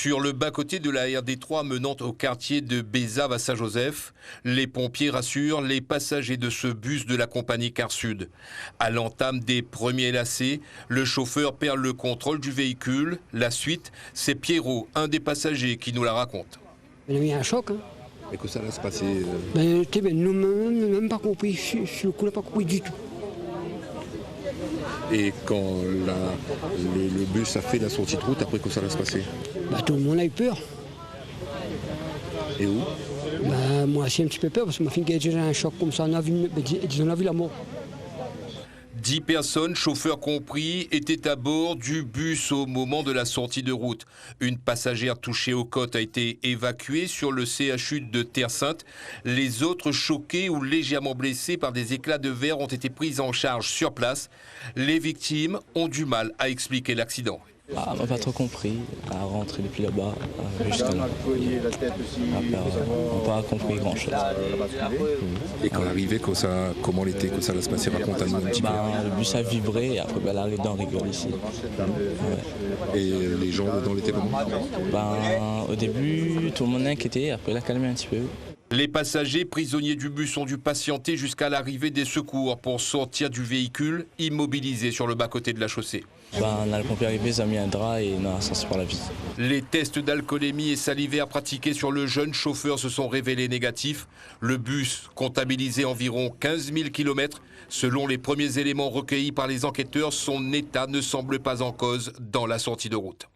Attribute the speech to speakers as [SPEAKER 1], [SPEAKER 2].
[SPEAKER 1] Sur le bas-côté de la RD3 menant au quartier de Bézave à Saint-Joseph, les pompiers rassurent les passagers de ce bus de la compagnie Car Sud. À l'entame des premiers lacets, le chauffeur perd le contrôle du véhicule. La suite, c'est Pierrot, un des passagers, qui nous la raconte.
[SPEAKER 2] Il a mis un choc. Hein.
[SPEAKER 3] Et que ça va se passer
[SPEAKER 2] Nous même pas compris. Sur le coup, on n'a pas compris du tout.
[SPEAKER 3] Et quand le bus a fait la sortie de route, après que ça va se passer
[SPEAKER 2] Tout le monde a eu peur.
[SPEAKER 3] Et où
[SPEAKER 2] Moi aussi un petit peu peur parce que ma fille qui a déjà un choc comme ça, on a vu la mort.
[SPEAKER 1] 10 personnes, chauffeurs compris, étaient à bord du bus au moment de la sortie de route. Une passagère touchée aux côtes a été évacuée sur le CHU de Terre-Sainte. Les autres, choqués ou légèrement blessés par des éclats de verre, ont été pris en charge sur place. Les victimes ont du mal à expliquer l'accident.
[SPEAKER 4] On n'a pas trop compris, à rentrer depuis là-bas jusqu'à là. On n'a pas compris grand-chose.
[SPEAKER 3] Et quand l'arrivée, comment l'été, que ça va se passer, raconte-nous un petit peu.
[SPEAKER 4] Le bus a vibré et après l'arrivée on rigole ici. Ouais.
[SPEAKER 3] Et les gens dedans l'étaient comment?
[SPEAKER 4] Au début, tout le monde est inquiété, après il a calmé un petit peu.
[SPEAKER 1] Les passagers prisonniers du bus ont dû patienter jusqu'à l'arrivée des secours pour sortir du véhicule immobilisé sur le bas-côté de la chaussée.
[SPEAKER 4] On a le pompier arrivé, ils ont mis un drap et on a sorti par la vie.
[SPEAKER 1] Les tests d'alcoolémie et salivaire pratiqués sur le jeune chauffeur se sont révélés négatifs. Le bus comptabilisait environ 15 000 km. Selon les premiers éléments recueillis par les enquêteurs, son état ne semble pas en cause dans la sortie de route.